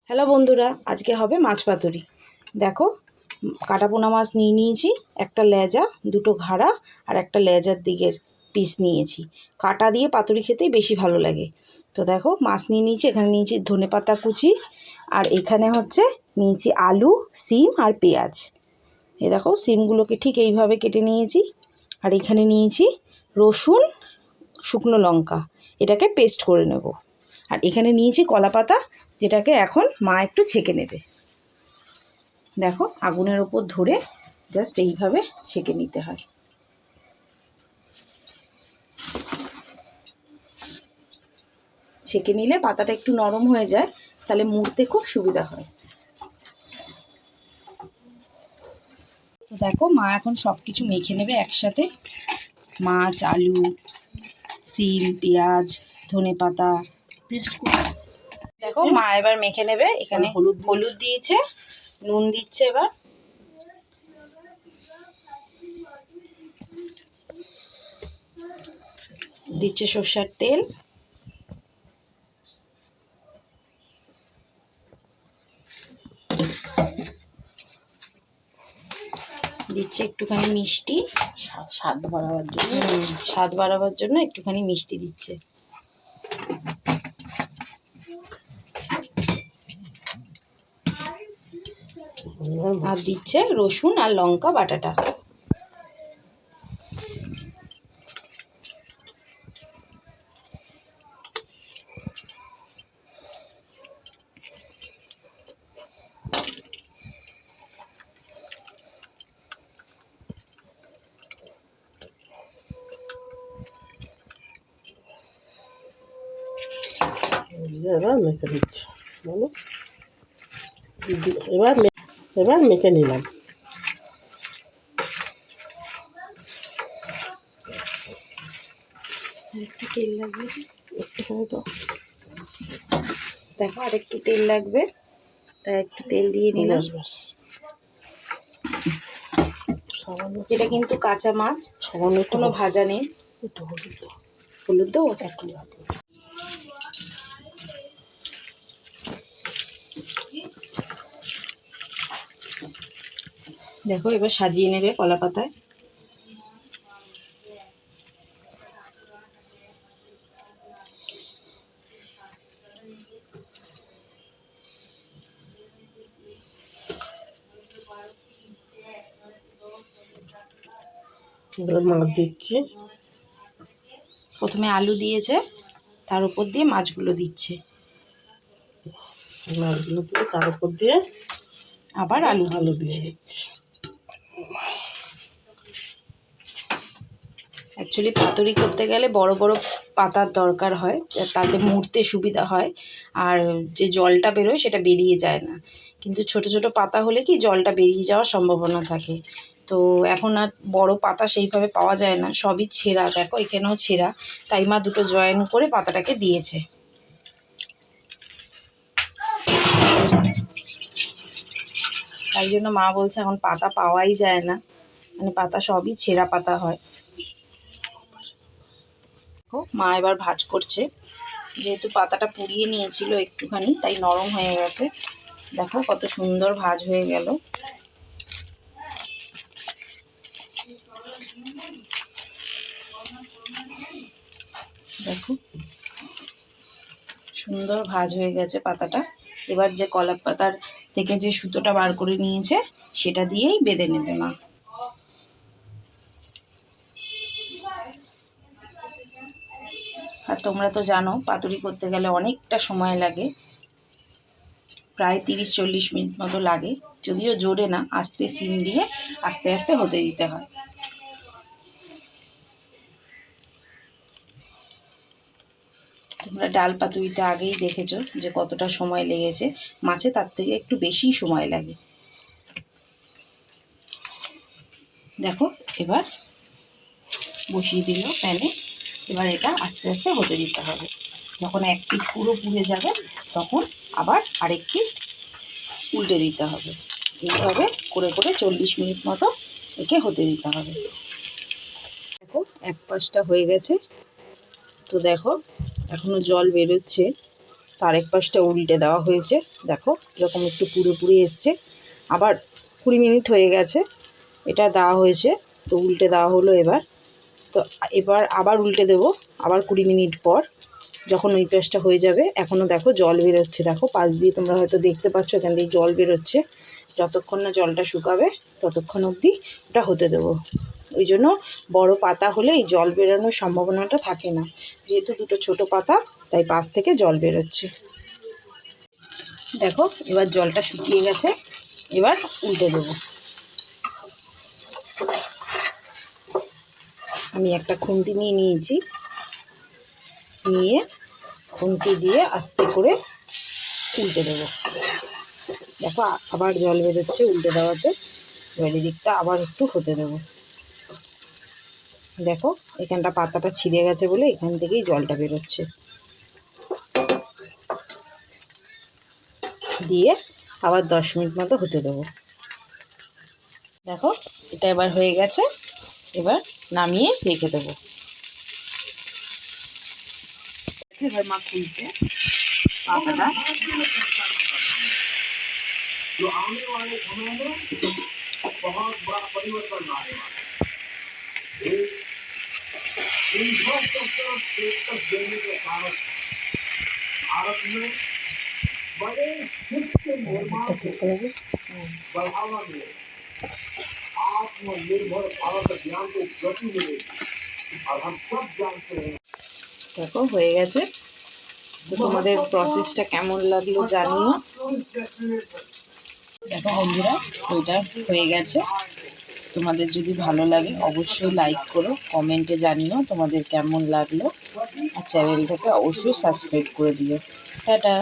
Hello বন্ধুরা, আজকে হবে মাছ পাতুরি। দেখো, কাটাপোনা মাছ নিয়ে নিয়েছি, একটা লেজা, দুটো ঘাড়া আর একটা লেজার দিকের পিস নিয়েছি। কাটা দিয়ে পাতুরি খেতেই বেশি ভালো লাগে। তো দেখো, মাছ নিয়ে নিয়েছি, এখানে নিয়েছি ধনেপাতা কুচি, আর এখানে হচ্ছে নিয়েছি আলু, সিম আর পেঁয়াজ। এই দেখো, সিমগুলোকে ঠিক এইভাবে কেটে নিয়েছি। আর এখানে নিয়েছি রসুন, শুকনো লঙ্কা, এটাকে পেস্ট করে নেব। আর এখানে নিয়েছি কলা পাতা, যেটাকে এখন মা একটু ছেঁকে নেবে। দেখো, আগুনের ওপর ধরে জাস্ট এইভাবে ছেঁকে নিতে হয়। ছেঁকে নিলে পাতাটা একটু নরম হয়ে যায়, তাহলে মুড়তে খুব সুবিধা হয়। তো দেখো, মা এখন সব কিছু মেখে নেবে একসাথে। মাছ, আলু, সিম, পেঁয়াজ, ধনেপাতা পেস্ট করে দেখো মা এবার মেখে নেবে। এখানে হলুদ দিয়েছে, নুন দিচ্ছে, এবার দিচ্ছে সর্ষের তেল, দিচ্ছে একটুখানি মিষ্টি, স্বাদ বাড়াবার জন্য একটুখানি মিষ্টি দিচ্ছে। আর দিচ্ছে রসুন আর লঙ্কা বাটাটা। এবার মেখে দিচ্ছি, বলো। এবার মেখে নিলাম। একটু তেল লাগবে, একটুখানি তো দেখো আর একটু তেল লাগবে, তাই একটু তেল দিয়ে নিলাম। এটা কিন্তু কাঁচা মাছ, কোনো ভাজা নেই। একটু হলুদ দেবো একটু। দেখো, এবার সাজিয়ে নেবে কলা পাতায়। এবার মাছ দিচ্ছি। প্রথমে আলু দিয়েছে, তার উপর দিয়ে মাছগুলো দিচ্ছে, মাছগুলো দিয়ে তার উপর দিয়ে আবার আলু দিয়ে দিচ্ছে। দিচ্ছি। অ্যাকচুয়ালি পাতুরি করতে গেলে বড় বড় পাতার দরকার হয়, তাতে মুড়তে সুবিধা হয়, আর যে জলটা বেরোয় সেটা বেরিয়ে যায় না। কিন্তু ছোট ছোট পাতা হলে কি জলটা বেরিয়ে যাওয়ার সম্ভাবনা থাকে। তো এখন আর বড় পাতা সেইভাবে পাওয়া যায় না, সবই ছেঁড়া। দেখো, এখানেও ছেঁড়া, তাই মা দুটো জয়েন করে পাতাটাকে দিয়েছে। তাই জন্য মা বলছে এখন পাতা পাওয়াই যায় না, মানে পাতা সবই ছেঁড়া পাতা হয়। দেখো, মা এবার ভাঁজ করছে, যেহেতু পাতাটা পুড়িয়ে নিয়েছিল একটুখানি, তাই নরম হয়ে গেছে। দেখো কত সুন্দর ভাঁজ হয়ে গেল। দেখো, সুন্দর ভাঁজ হয়ে গেছে পাতাটা। এবার যে কলা পাতার থেকে যে সুতোটা বার করে নিয়েছে, সেটা দিয়েই বেঁধে নেবে মা। আর তোমরা তো জানো, পাতুরি করতে গেলে অনেকটা সময় লাগে, প্রায় 30-40 মিনিট মতো লাগে। যদিও জোরে না, আস্তে সিম দিয়ে আস্তে আস্তে হতে দিতে হয়। তোমরা ডাল পাতুরিতে আগেই দেখেছো যে কতটা সময় লেগেছে, মাছে তার থেকে একটু বেশি সময় লাগে। দেখো, এবার বসিয়ে দিল প্যানে। এবার এটা আস্তে আস্তে হতে দিতে হবে। যখন এক পিঠ পুরো পুড়ে যাবে, তখন আবার আরেক পিঠ উল্টে দিতে হবে। এইভাবে করে করে 40 মিনিট মতো একে হতে দিতে হবে। দেখো, এক পাশটা হয়ে গেছে। তো দেখো, এখনো জল বেরোচ্ছে, তার এক পাশটা উল্টে দেওয়া হয়েছে। দেখো এরকম একটু পুড়ে পুড়ে এসছে। আবার 20 মিনিট হয়ে গেছে এটা দেওয়া হয়েছে, তো উল্টে দেওয়া হলো এবার। তো এবার আবার উল্টে দেবো, আবার 20 মিনিট পর যখন ওই পাশটা হয়ে যাবে। এখনও দেখো জল বেরোচ্ছে, দেখো পাশ দিয়ে তোমরা হয়তো দেখতে পাচ্ছ এখান দিয়ে জল বেরোচ্ছে। যতক্ষণ না জলটা শুকাবে ততক্ষণ অবধি ওটা হতে দেবো। ওই জন্য বড় পাতা হলে এই জল বেরোনোর সম্ভাবনাটা থাকে না, যেহেতু দুটো ছোট পাতা তাই পাশ থেকে জল বেরোচ্ছে। দেখো এবার জলটা শুকিয়ে গেছে, এবার উল্টে দেবো। আমি একটা খুন্তি নিয়ে নিয়েছি, নিয়ে খুন্তি দিয়ে আস্তে করে উল্টে দেবো। দেখো আবার জল বেরোচ্ছে উল্টে দেওয়াতে। এবার এদিকটা আবার একটু হতে দেবো। দেখো এখানটা পাতাটা ছিঁড়ে গেছে বলে এখান থেকেই জলটা বেরোচ্ছে। দিয়ে আবার 10 মিনিট মতো হতে দেবো। দেখো এটা এবার হয়ে গেছে, এবার নামিয়ে রেখে দেবো। এবার মা খুলছে পাতাটা। দেখো হয়ে গেছে, তো তোমাদের প্রসেসটা কেমন লাগলো জানিও। দেখো বন্ধুরা ওইটা হয়ে গেছে। তোমাদের যদি ভালো লাগে অবশ্যই লাইক করো, কমেন্টে জানিও তোমাদের কেমন লাগলো, আর চ্যানেলটাকে অবশ্যই সাবস্ক্রাইব করে দিও। টাটা।